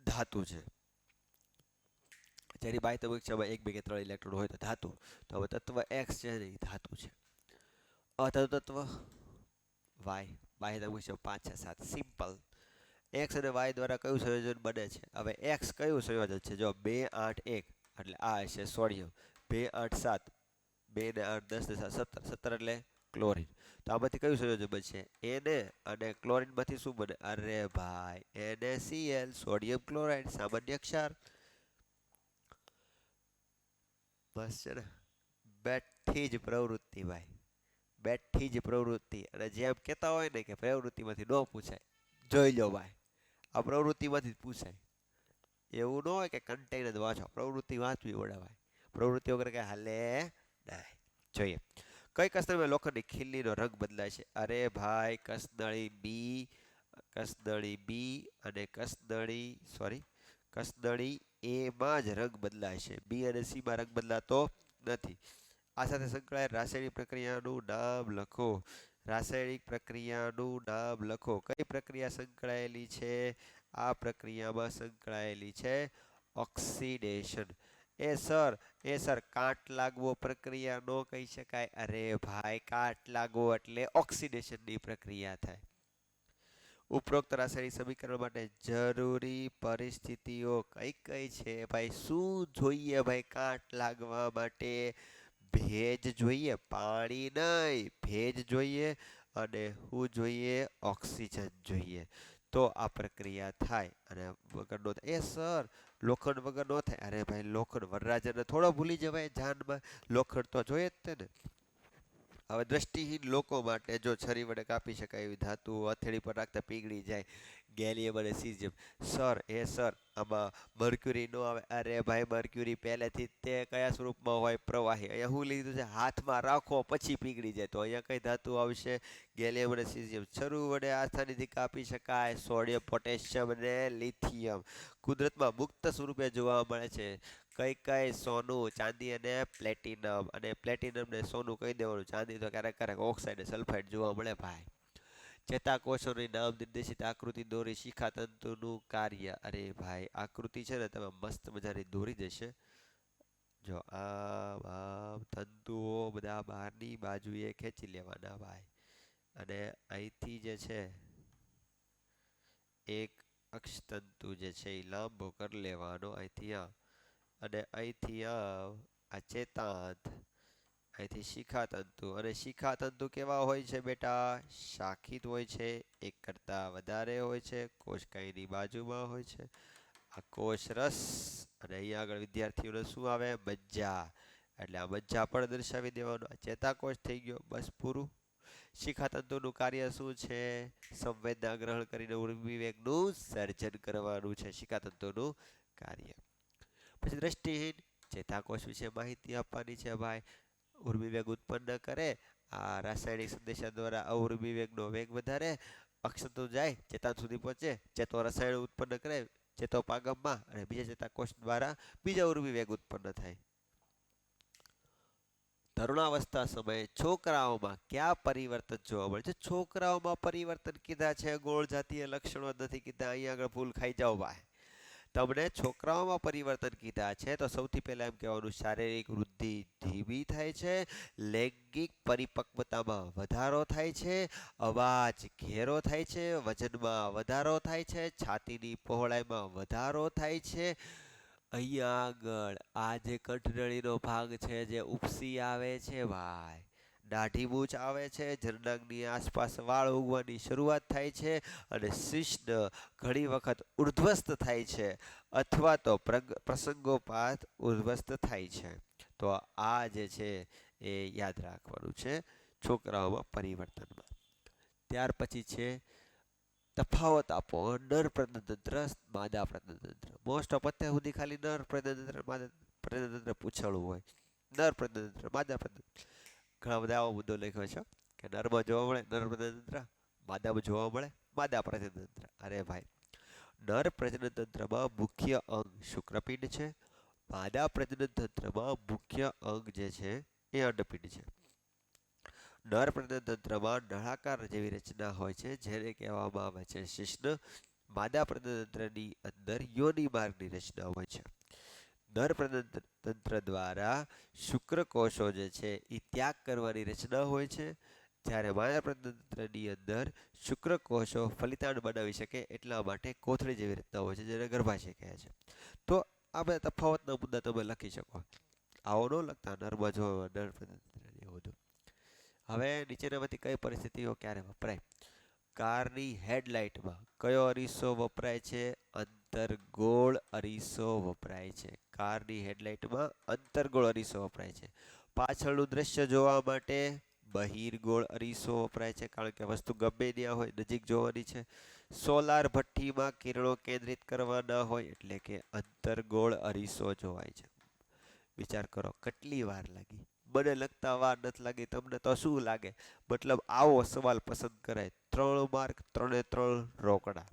ધાતુ છે? જેની બાહ્ય તબક્કામાં 1, 2 કે 3 ઇલેક્ટ્રોન હોય તો ધાતુ. તો હવે તત્વ એક્સ છે ને એ ધાતુ છે. અધાતુ તત્વ વાય, બાહ્ય તબક્કા 5, 6, 7. સિમ્પલ. એક્સ અને વાય દ્વારા કયું સંયોજન બને છે? હવે એક્સ કયું સંયોજન છે? જો 2, 8, 1 એટલે આ હશે સોડિયમ. 2, 8, 7, 2 ને 8, 10 ને 7, 17. 17 એટલે ક્લોરીન. તો આમાંથી કયું સંયોજન બનશે? Na અને ક્લોરીનમાંથી શું બને? અરે ભાઈ NaCl, સોડિયમ ક્લોરાઇડ, સામાન્ય ક્ષાર. બસ છે ને, બેઠી જ પ્રવૃત્તિ ભાઈ, બેઠી જ પ્રવૃત્તિ. અને જેમ કહેતા હોય ને કે પ્રવૃત્તિમાંથી ન પૂછાય, જોઈ લો ભાઈ, આ પ્રવૃત્તિમાંથી જ પૂછાય. એવું ન હોય કે કન્ટેન જ વાંચો, પ્રવૃત્તિ વાંચવી પડે ભાઈ. પ્રવૃત્તિ વગર કઈ હાલે નહીં. જોઈએ, કઈ કસ્તરીમાં લોખંડની ખીલીનો રંગ બદલાય છે? અરે ભાઈ કસનળી બી અને કસનળી એમાં જ રંગ બદલાય છે. બી અને સી માં રંગ બદલાતો નથી. આ સાથે સંકળાયેલ રાસાયણિક પ્રક્રિયાનું નામ લખો. રાસાયણિક પ્રક્રિયાનું નામ લખો. કઈ પ્રક્રિયા સંકળાયેલી છે? આ પ્રક્રિયામાં સંકળાયેલી છે ઓક્સિડેશન. એ સર કાટ લાગવો પ્રક્રિયા ન કહી શકાય. અરે ભાઈ કાટ લાગવો એટલે ઓક્સિડેશનની પ્રક્રિયા થાય. ઉપરોક્ત રાસાયણિક સમીકરણ માટે જરૂરી પરિસ્થિતિઓ કઈ કઈ છે? ભાઈ શું જોઈએ? ભાઈ કાટ લાગવા માટે ભેજ જોઈએ, પાણી નહીં, ભેજ જોઈએ. અને શું જોઈએ? ઓક્સિજન જોઈએ. તો આ પ્રક્રિયા થાય. અને વગર નો થાય. સર લોખંડ વગર ન થાય. અરે ભાઈ લોખંડ વરરાજાને થોડો ભૂલી જવાય જાનમાં, લોખંડ તો જોઈએ જ તે ને. હવે દ્રષ્ટિહીન લોકો માટે જો છરી વડે કાપી શકાય એવી ધાતુ હથેળી પર રાખતા પીગળી જાય, ગેલિયમ અને સીઝિયમ. સર આમાં મર્ક્યુરી નો આવે. અરે ભાઈ મર્ક્યુરી પહેલેથી તે કયા સ્વરૂપમાં હોય? પ્રવાહી. અહીંયા શું લીધું છે? હાથમાં રાખો પછી પીગળી જાય. તો અહીંયા કઈ ધાતુ આવશે? ગેલિયમ અને સીઝિયમ. છરી વડે આસાનીથી કાપી શકાય સોડિયમ, પોટેશિયમ અને લિથિયમ. કુદરતમાં મુક્ત સ્વરૂપે જોવા મળે છે. કઈ સોનું, ચાંદી અને પ્લેટિનમ. અને પ્લેટિનમ ને સોનું કહી દેવાનું, ચાંદી તો ક્યારેક ક્યારેક ઓક્સાઇડ સલ્ફાઇડ જોવા મળે ભાઈ. ચેતાકોષોની નામ નિર્દેશિત આકૃતિ દોરી. શિખાતંતુનું કાર્ય. અરે ભાઈ આકૃતિ છે ને તમે મસ્ત મજાની દોરી દેશે. જો આમ તંતુઓ બધા બહારની બાજુએ ખેંચી લેવાના ભાઈ. અને અહીંથી જે છે એક અક્ષતંતુ જે છે એ લાંબો કરી લેવાનો અહીંથી અને અહીંથી આ ચેતાંત, અહીંથી શિખાતંતુ. અને શિખાતંતુ કેવા હોય છે બેટા? શાખિત હોય છે, એક કરતાં વધારે હોય છે, કોષકાઈની બાજુમાં હોય છે. આ કોષરસ અને અહીંયા આગળ વિદ્યાર્થીઓને શું આવે? મજ્જા. એટલે આ મજ્જા પણ દર્શાવી દેવાનું. આ ચેતાકોષ થઈ ગયો, બસ પૂરું. શિખાતંતુનું કાર્ય શું છે? સંવેદના ગ્રહણ કરીને ઉર્મિવેગનું સર્જન કરવાનું છે શિખાતંતુનું કાર્ય. પછી દ્રષ્ટિહીન ચેતાકોષ વિશે માહિતી આપવાની છે ભાઈ. ઉર્મિવેગ ઉત્પન્ન કરે, આ રાસાયણિક સંદેશા દ્વારા અઉર્મિવેગનો વેગ વધારે, અક્ષતંતુ જાય, ચેતાંત સુધી પહોંચે, ચેતો રસાયણ ઉત્પન્ન કરે ચેતોપાગમમાં, અને બીજા ચેતાકોષ દ્વારા બીજા ઉર્મિવેગ ઉત્પન્ન થાય. તરુણાવસ્થા સમયે છોકરાઓમાં કયા પરિવર્તન જોવા મળે છે? છોકરાઓમાં પરિવર્તન કીધા છે, ગોળ જાતીય લક્ષણો નથી કીધા. અહીંયા આગળ ભૂલ ખાઈ જાઓ ભાઈ. તમને છોકરાઓમાં પરિવર્તન કીધા છે તો સૌથી પહેલા એમ કહેવાનું, શારીરિક વૃદ્ધિ ધીમી થાય છે, લૈંગિક પરિપક્વતામાં વધારો થાય છે, અવાજ ઘેરો થાય છે, વજનમાં વધારો થાય છે, છાતીની પહોળાઈમાં વધારો થાય છે. અહીંયા આગળ આ જે કંઠનળીનો ભાગ છે જે ઉપસી આવે છે ભાઈ, દાઢી મૂછ આવે છે, જરનાંગની આસપાસ વાળ ઉગવાની શરૂઆત થાય છે, અને શિશ્ન ઘણી વખત ઉર્ધ્વસ્ત થાય છે અથવા તો પ્રસંગોપાત ઉર્ધ્વસ્ત થાય છે. તો આ જે છે એ યાદ રાખવાનું છે છોકરાઓમાં પરિવર્તનમાં. ત્યાર પછી છે તફાવત આપો. નર પ્રજનનતંત્ર, માદા પ્રજનનતંત્ર. મોસ્ટ ઓફ અત્યાર સુધી ખાલી નર પ્રજનનતંત્ર, માદા પ્રજનનતંત્ર પૂછેલું હોય. નર પ્રજનનતંત્ર, માદા પ્રજનનતંત્ર. ઘણા બધા આવો મુદ્દો લખ્યો છે કે નરમાં જોવા મળે નર પ્રજનનતંત્ર, માદામાં જોવા મળે માદા પ્રજનનતંત્ર. અરે ભાઈ, નર પ્રજનનતંત્રમાં મુખ્ય અંગ શુક્રપિંડ છે. માદા પ્રજનનતંત્રમાં મુખ્ય અંગ જે છે એ અંડપિંડ છે. નર પ્રજનનતંત્રમાં નળાકાર જેવી રચના હોય છે જેને કહેવામાં આવે છે શિશ્ન. માદા પ્રજનનતંત્રની અંદર યોનિ માર્ગની રચના હોય છે. નર પ્રજનનતંત્ર દ્વારા શુક્રકોષો જે છે એ ત્યાગ કરવાની રચના હોય છે, જ્યારે માદા પ્રજનનતંત્રની અંદર શુક્રકોષો ફલિતાંડ બનાવી શકે એટલા માટે કોથળી જેવી રચના હોય છે જેને ગર્ભાશય કહે છે. તો આ બધા તફાવતના મુદ્દા તમે લખી શકો. આવો ન લખતા નરમાં જોવા નર પ્રજનનતંત્ર એવું બધું. હવે નીચેનામાંથી કઈ પરિસ્થિતિઓ ક્યારે વપરાય? કારની હેડલાઇટમાં કયો અરીસો વપરાય છે? અંતર્ગોળ અરીસો વપરાય છે. કારની હેડલાઇટમાં અંતર્ગોળ અરીસો વપરાય છે. પાછળનું દ્રશ્ય જોવા માટે બહિર્ગોળ અરીસો વપરાય છે, કારણ કે વસ્તુ ગમે ત્યાં હોય નજીક જોવાની છે. સોલાર ભઠ્ઠીમાં કિરણો કેન્દ્રિત કરવાના હોય એટલે કે અંતર્ગોળ અરીસો જોવાય છે. વિચાર કરો કેટલી વાર લાગી? મને લગતા વાર નથી લાગી, તમને તો શું લાગે? મતલબ આવો સવાલ પસંદ કરાય, 3 માર્ક, 3 રોકડા.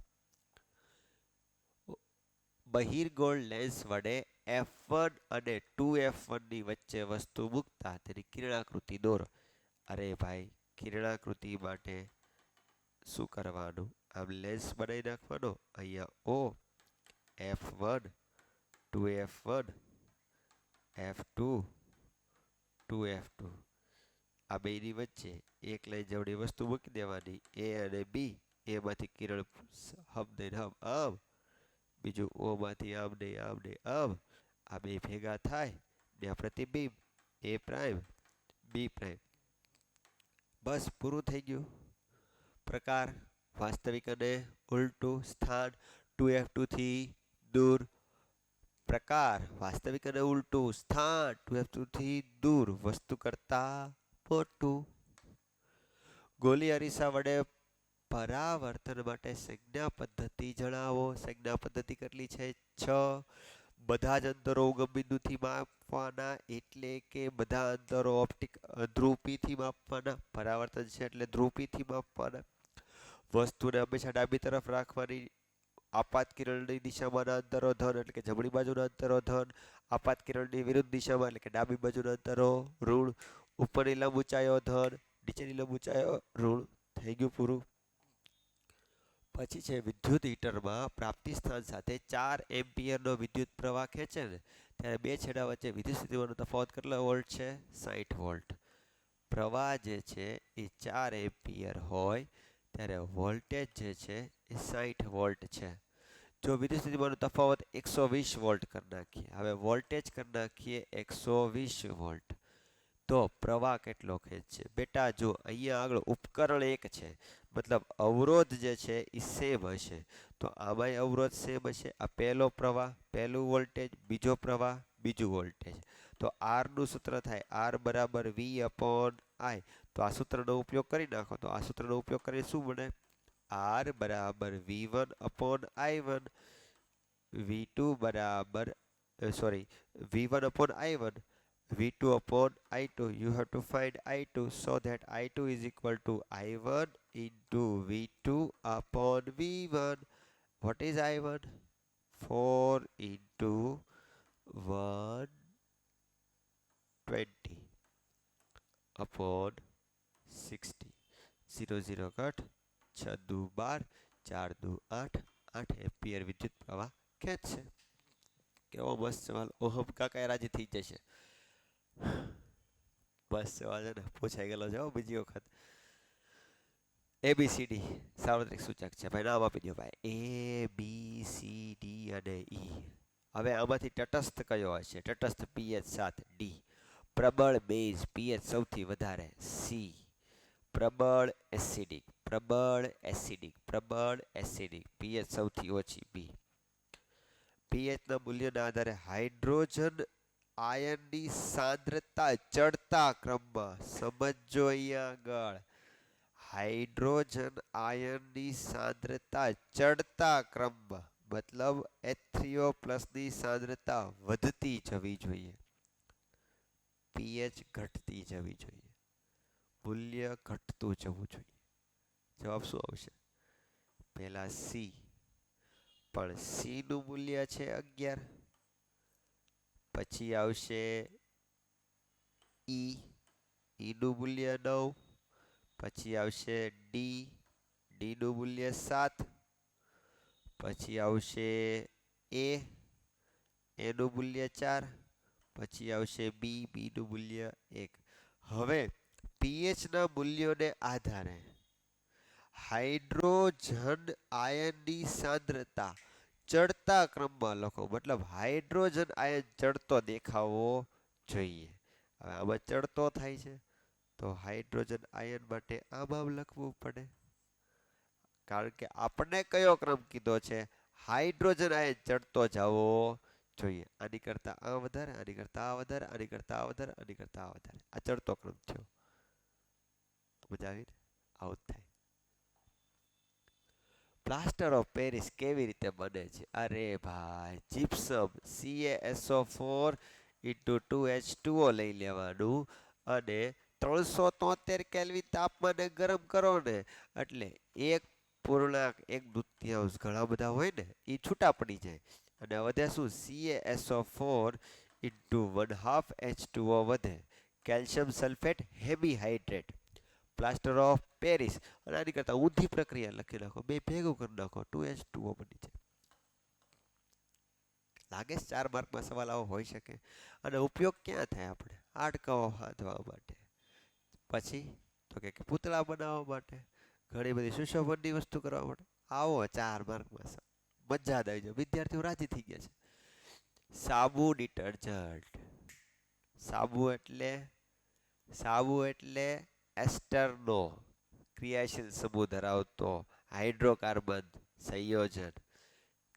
બહિર્ગોળ લેન્સ વડે F1 અને 2F1 ની વચ્ચે વસ્તુ મૂકતા તેની કિરણાકૃતિ દોરો. અરે ભાઈ, કિરણાકૃતિ માટે શું કરવાનું? આમ લેન્સ બનાવી નાખવાનો. અહીંયા O, F1, 2F1, F2, 2F2. આ બેની વચ્ચે એક લાઈન જેવડી વસ્તુ મૂકી દેવાની, A અને B. એમાંથી કિરણ હમ ને હમ આમ, બીજું O માંથી આમ ને આમ ને આમ. આ બે ભેગા થાય ને પ્રતિબિંબ A પ્રાઇમ B પ્રાઇમ. બસ પૂરું થઈ ગયું. પ્રકાર વાસ્તવિક અને ઉલટું. સ્થાન 2F2 થી દૂર. પ્રકાર વાસ્તવિક અને ઉલટું. સ્થાન 2F2 થી દૂર, વસ્તુ કરતા મોટું. ગોલી અરીસા વડે પરાવર્તન માટે સંજ્ઞા પદ્ધતિ જણાવો. સંજ્ઞા પદ્ધતિ કેટલી છે? 6. બધા જ અંતરો ઉગમ બિંદુથી માપવાના, એટલે કે બધા અંતરો ધ્રુવપીથી માપવાના. પરાવર્તન છે એટલે ધ્રુવપીથી માપવાના. વસ્તુને હંમેશા ડાબી તરફ રાખવાની. આપાત કિરણની દિશામાંના અંતરો ધન એટલે કે જમણી બાજુના અંતરો ધન. આપાત કિરણની વિરુદ્ધ દિશામાં એટલે કે ડાબી બાજુના અંતરો ઋણ. ઉપરની લંબ ઊંચાઈઓ ધન, નીચેની લંબ ઊંચાઈઓ ઋણ. થઈ ગયું પૂરું. પછી છે વિદ્યુત હીટરમાં પ્રાપ્તિ સ્થાન સાથે 4 એમ્પિયરનો વિદ્યુત પ્રવાહ ખેંચે ને ત્યારે બે છેડા વચ્ચે વિદ્યુત સ્થિતિમાનનો તફાવત કેટલો વોલ્ટ છે? 60 વોલ્ટ. પ્રવાહ જે છે એ 4 એમ્પિયર હોય ત્યારે વોલ્ટેજ જે છે એ 60 વોલ્ટ છે. જો વિદ્યુત સ્થિતિમાનનો તફાવત 120 વોલ્ટ કરી નાખીએ, હવે વોલ્ટેજ કરી નાખીએ 120 વોલ્ટ, તો પ્રવાહ કેટલો ખેંચશે? બેટા જો અહીંયા આગળ ઉપકરણ એક છે, મતલબ અવરોધ જે છે એ સેમ હશે, તો આમાંય અવરોધ સેમ હશે. આ પહેલો પ્રવાહ, પહેલું વોલ્ટેજ, બીજો પ્રવાહ, બીજું વોલ્ટેજ. તો આર નું સૂત્ર થાય આર બરાબર વી અપોન આઈ. તો આ સૂત્રનો ઉપયોગ કરી નાખો, તો આ સૂત્રનો ઉપયોગ કરીને શું બને? આર બરાબર V1 અપોન I1, V2 બરાબર sorry V1 upon I1, V2 upon I2. You have to find I2, so that I2 is equal to I1 into V2 upon V1. What is I1? 4 into 120 upon 60. 0 0 cut, 6 દુ 12, 4 દુ 8, 8 એમ્પિયર વિદ્યુત પ્રવાહ ખેંચશે. કેવો મસ્ત સવાલ! ઓહમ કાકા રાજી થઈ જશે. બસ સવાલ છે ને પૂછાઈ ગયેલો છે બીજી વખત. ABCD સાર્વત્રિક સૂચક છે ભાઈ, નામ આપી દો ભાઈ, ABCD અને E. હવે આમાંથી તટસ્થ કયો હશે? તટસ્થ pH 7, D. પ્રબળ બેઝ pH સૌથી વધારે, C. પ્રબળ એસિડિક, પ્રબળ એસિડિક pH સૌથી ઓછી, B. pHના મૂલ્યના આધારે હાઇડ્રોજન આયનની સાંદ્રતા ચડતા ક્રમમાં, સમજો અહીંયા આગળ, હાઇડ્રોજન આયનની સાંદ્રતા ચડતા ક્રમમાં, મતલબ H3O+ ની સાંદ્રતા વધતી જવી જોઈએ, pH ઘટતી જવી જોઈએ, મૂલ્ય ઘટતું જવું જોઈએ. જવાબ શું આવશે? પહેલા C, પણ C નું મૂલ્ય છે 11. પછી આવશે E, E નું મૂલ્ય 9. પછી આવશે D, D નું મૂલ્ય 7. પછી આવશે A, A નું મૂલ્ય 4. પછી આવશે B, B નું મૂલ્ય 1. હવે pH ના મૂલ્યોને આધારે હાઇડ્રોજન આયનની સાંદ્રતા ચડતા ક્રમમાં લખો, મતલબ હાઇડ્રોજન આયન ચડતો દેખાવો જોઈએ. હવે આમાં ચડતો થાય છે, તો હાઇડ્રોજન આયન માટે આમાં લખવું પડે, કારણ કે આપણે કયો ક્રમ કીધો છે? હાઇડ્રોજન આયન ચડતો જવો જોઈએ. આની કરતા આ વધારે, આની કરતા આ વધારે, આની કરતા આ વધારે, આની કરતા આ વધારે, આ ચડતો ક્રમ થયો. મજા આવી? આવું થાય. પ્લાસ્ટર ઓફ પેરિસ કેવી રીતે બને છે? અરે ભાઈ, જીપ્સમ CaSO4 into 2H2O લઈ લેવાનું અને 373 કેલ્વિન તાપમાને ગરમ કરો ને એટલે 1.1 ઘણા બધા હોય ને એ છૂટા પડી જાય, અને વધે શું? CaSO4 into 1/2 H2O વધે, calcium sulphate hemi hydrate, plaster of Paris. અને આની કરતા ઊંધી પ્રક્રિયા લખી નાખો, બે ભેગું કરી નાખો, 2H2O બની જાય. લાગે 4 માર્કમાં સવાલ આવો હોઈ શકે. અને ઉપયોગ ક્યાં થાય? આપણે હાડકાઓ બાંધવા માટે, પછી તો કે પૂતળા બનાવવા માટે, ઘણી બધી સુશોભનની વસ્તુ કરવા માટે. આવો 4 માર્કમાં મજા જ આવી જાય, વિદ્યાર્થીઓ રાજી થઈ ગયા છે. સાબુ ડિટર્જન્ટ. સાબુ એટલે એસ્ટરનો ક્રિયાશીલ સમૂહ ધરાવતો હાઇડ્રોકાર્બન સંયોજન.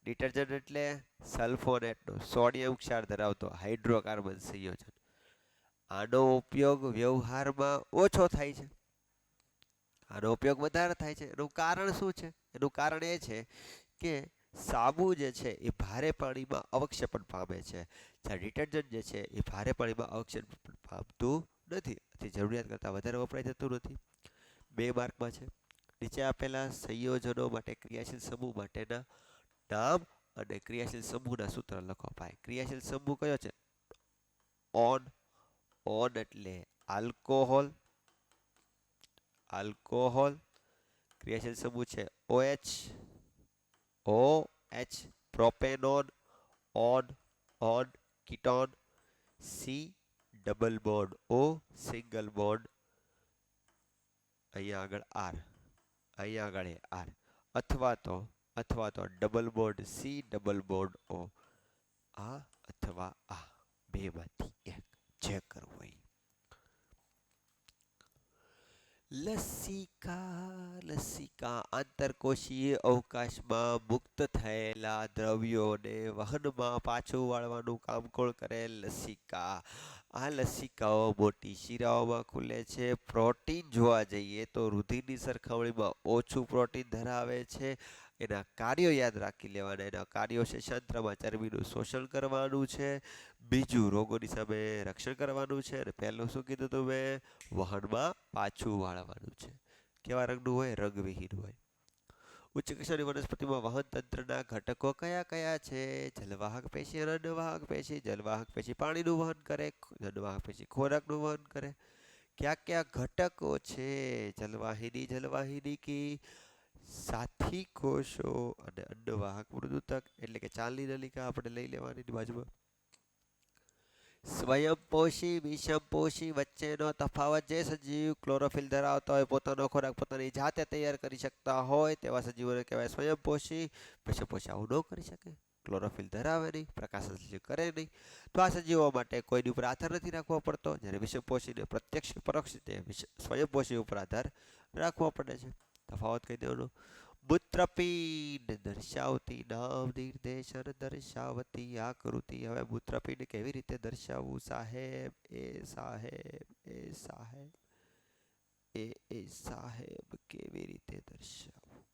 ડિટર્જન્ટ એટલે સલ્ફોનેટનો સોડિયમ ક્ષાર ધરાવતો હાઇડ્રોકાર્બન સંયોજન. આનો ઉપયોગ વ્યવહારમાં ઓછો થાય છે, આનો ઉપયોગ વધારે થાય છે. એનું કારણ શું છે? એનું કારણ એ છે કે સાબુ જે છે એ ભારે પાણીમાં અવક્ષેપણ પામે છે, જ્યારે ડિટર્જન્ટ જે છે એ ભારે પાણીમાં અવક્ષેપણ પામતું નથી, જરૂરિયાત કરતાં વધારે વપરાઈ જતું નથી. 2 માર્કમાં છે. નીચે આપેલા સંયોજનો માટે ક્રિયાશીલ સમૂહ માટેના નામ અને ક્રિયાશીલ સમૂહના સૂત્ર લખો. ભાઈ ક્રિયાશીલ સમૂહ કયો છે? ઓન. ઓન એટલે આલ્કોહોલ, ક્રિયાશીલ સમૂહ છે OH પ્રોપેનોન, ઓન ketone, C double bond O single bond અહીંયા આગળ આર, અહીંયા આગળ આર, અથવા તો double bond C double bond O, આ અથવા આ બેમાંથી એક, જે કરવું હોય. લસિકા આંતરકોશીય અવકાશમાં મુક્ત થયેલા દ્રવ્યોને વહનમાં પાછું વાળવાનું કામ કોણ કરે? લસિકા. આ લસિકાઓ મોટી શિરાઓમાં ખુલે છે. પ્રોટીન જોવા જઈએ તો રુધિરની સરખામણીમાં ઓછું પ્રોટીન ધરાવે છે. એના કાર્યો યાદ રાખી લેવાના. એના કાર્યો છે શંત્રમાં ચરબીનું શોષણ કરવાનું છે, બીજું રોગોની સામે રક્ષણ કરવાનું છે, અને પહેલું શું કીધું હતું મેં? વહનમાં પાછું વાળવાનું છે. કેવા રંગનું હોય? રંગવિહીન હોય. ઉચ્ચ કક્ષાની વનસ્પતિમાં વહન તંત્રના ઘટકો કયા કયા છે? જલવાહક પેશી અને અન્નવાહક પેશી. જલવાહક પેશી પાણીનું વહન કરે, અન્નવાહક પેશી ખોરાકનું વહન કરે. કયા કયા ઘટકો છે? જલવાહિની કી સાથી કોષો અને અન્નવાહક મૃદુતક, એટલે કે ચાલની નલિકા આપણે લઈ લેવાની બાજુમાં. સ્વયંપોષી વિષમપોષી વચ્ચેનો તફાવત. જે સજીવ ક્લોરોફિલ ધરાવતા હોય, પોતાનો ખોરાક પોતાની જાતે તૈયાર કરી શકતા હોય તેવા સજીવોને કહેવાય સ્વયંપોષી. વિષમપોષી આવું ન કરી શકે, ક્લોરોફિલ ધરાવે નહીં, પ્રકાશ સંશ્લેષણ કરે નહીં, તો આ સજીવો માટે કોઈની ઉપર આધાર નથી રાખવો પડતો. જ્યારે વિષમપોષીને પ્રત્યક્ષ પરોક્ષ રીતે સ્વયંપોષી ઉપર આધાર રાખવો પડે છે. તફાવત કહી દેવાનો. મૂત્રપિંડ દર્શાવતી નામ નિર્દેશન દર્શાવતી આકૃતિ. હવે મૂત્રપિંડ કેવી રીતે દર્શાવવું સાહેબ? સાહેબ કેવી રીતે દર્શાવવું?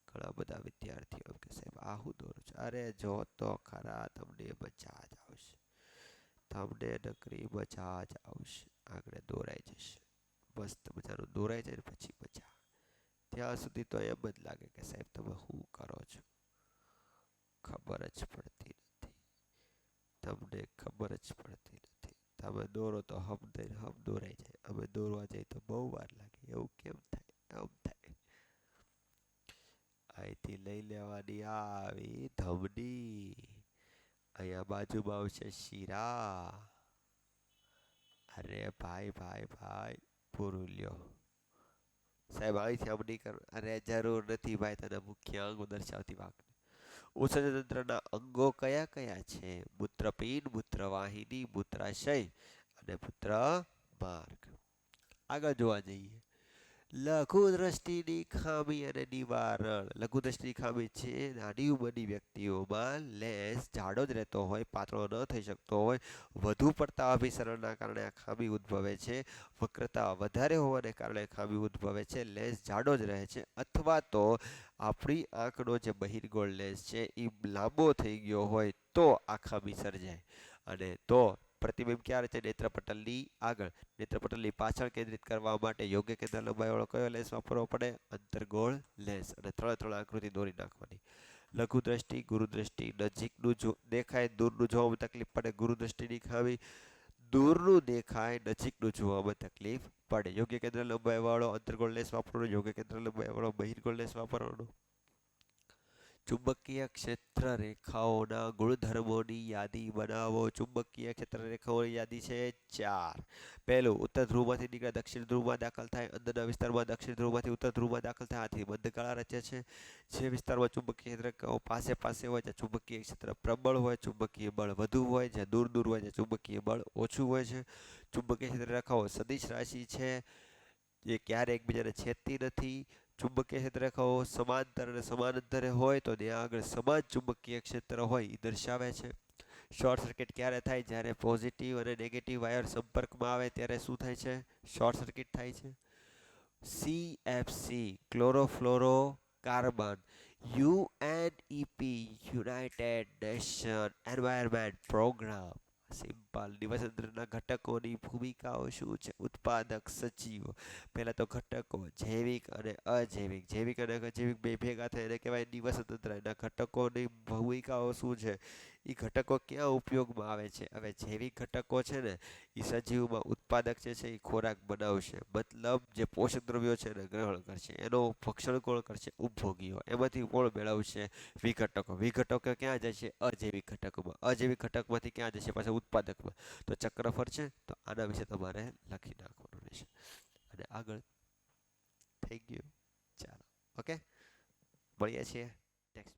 ઘણા બધા વિદ્યાર્થીઓ કે સાહેબ આહુ દોરું છે. અરે જો તો ખરા, તમને મજા જ આવશે, તમને નકરી મજા જ આવશે. આગળ દોરાઈ જશે, મસ્ત મજાનું દોરાઈ જાય પછી મજા. ત્યાં સુધી તો એમ જ લાગે કે સાહેબ તમે શું કરો છો, ખબર જ પડતી નથી. તમને ખબર જ પડતી નથી. તમે દોરો તો હમ દોરાઈ જાય, અમે દોરવા જઈએ તો બહુ વાર લાગે. એવું કેમ થાય? આમ થાય. અહીંથી લઈ લેવાની આવી ધમની, અહીંયા બાજુમાં આવશે શીરા. અરે ભાઈ પૂરું લ્યો સાહેબ, અહીંથી આમ નહીં કર. અરે જરૂર નથી ભાઈ, તને મુખ્ય અંગો દર્શાવતી વાક્ય. ઉત્સર્જન તંત્રના અંગો કયા કયા છે? મૂત્રપિંડ, મૂત્રવાહિની, મૂત્રાશય અને મૂત્રમાર્ગ. આગળ જોવા જઈએ. લઘુ દ્રષ્ટિની ખામી અને નિવારણ. લઘુ દ્રષ્ટિની ખામી છે નાની ઉંમરની વ્યક્તિઓમાં લેન્સ જાડો જ રહેતો હોય, પાતળો ન થઈ શકતો હોય. વધુ પડતા અભિસરણના કારણે આ ખામી ઉદ્ભવે છે. વક્રતા વધારે હોવાને કારણે ખામી ઉદ્ભવે છે. લેન્સ જાડો જ રહે છે, અથવા તો આપણી આંખનો જે બહિર્ગોળ લેન્સ છે એ લાંબો થઈ ગયો હોય તો આ ખામી સર્જાય. અને તો પ્રતિબિંબ ક્યારે છે? નેત્રપટલની આગળ. નેત્રપટલની પાછળ કેન્દ્રિત કરવા માટે યોગ્ય કેન્દ્ર લંબાઈવાળો કયો લેન્સ વાપરવો પડે? અંતર્ગોળ લેન્સ. અને 3 આકૃતિ દોરી નાખવાની. લઘુ દ્રષ્ટિ, ગુરુ દ્રષ્ટિ. નજીકનું દેખાય, દૂરનું જોવામાં તકલીફ પડે, ગુરુ દ્રષ્ટિની ખામી. દૂરનું દેખાય, નજીકનું જોવામાં તકલીફ પડે. યોગ્ય કેન્દ્ર લંબાઈવાળો અંતર્ગોળ લેન્સ વાપરવાનો, યોગ્ય કેન્દ્ર લંબાઈવાળો બહિર્ગોળ લેન્સ વાપરવાનો. ચુંબકીય ક્ષેત્ર રેખાઓના ગુણધર્મોની યાદી બનાવો. ચુંબકીય ક્ષેત્ર રેખાઓની યાદી છે 4. પહેલું, ઉત્તર ધ્રુવમાંથી નીકળે દક્ષિણ ધ્રુવમાં દાખલ થાય. અંદરના વિસ્તારમાં દક્ષિણ ધ્રુવમાંથી ઉત્તર ધ્રુવમાં દાખલ થાય. આથી મધ્યગાળા રચે છે. જે વિસ્તારમાં ચુંબકીય ક્ષેત્ર રેખાઓ પાસે હોય ત્યાં ચુંબકીય ક્ષેત્ર પ્રબળ હોય, ચુંબકીય બળ વધુ હોય. જ્યાં દૂર હોય ત્યાં ચુંબકીય બળ ઓછું હોય છે. ચુંબકીય ક્ષેત્ર રેખાઓ સદિશ રાશિ છે, જે ક્યારે એકબીજાને છેદતી નથી. ચુંબકીય ક્ષેત્ર રેખાઓ સમાંતર અને સમાનાંતરે હોય તો ત્યાં આગળ સમાન ચુંબકીય ક્ષેત્ર હોય એ દર્શાવે છે. શોર્ટ સર્કિટ ક્યારે થાય? જ્યારે પોઝિટિવ અને નેગેટિવ વાયર સંપર્કમાં આવે ત્યારે શું થાય છે? શોર્ટ સર્કિટ થાય છે. CFC chlorofluorocarbon. UNEP united nation environment programme. Simple. દિવસચંદ્રના ઘટકોની ભૂમિકાઓ શું છે? ઉત્પાદક સજીવો. પહેલા તો ઘટકો જૈવિક અને અજૈવિક. જૈવિક અને અજૈવિક બે ભેગા થાય એને કહેવાય દિવસતંત્ર. એના ઘટકોની ભૂમિકાઓ શું છે? એ ઘટકો ક્યાં ઉપયોગમાં આવે છે? હવે જૈવિક ઘટકો છે ને એ સજીવમાં ઉત્પાદક જે છે એ ખોરાક બનાવશે, મતલબ જે પોષક દ્રવ્યો છે એને ગ્રહણ કરશે. એનું ભક્ષણ કોણ કરશે? ઉપભોગીઓ. એમાંથી કોણ મેળવશે? વિઘટકો. વિઘટકો ક્યાં જશે? અજૈવિક ઘટકોમાં. અજૈવિક ઘટકમાંથી ક્યાં જશે? પાછા ઉત્પાદકમાં. તો ચક્ર ફરશે. તો આના વિશે તમારે લખી નાખવાનું રહેશે. અને આગળ થઈ ગયું. ચાલો, ઓકે, મળીએ છીએ નેક્સ્ટ.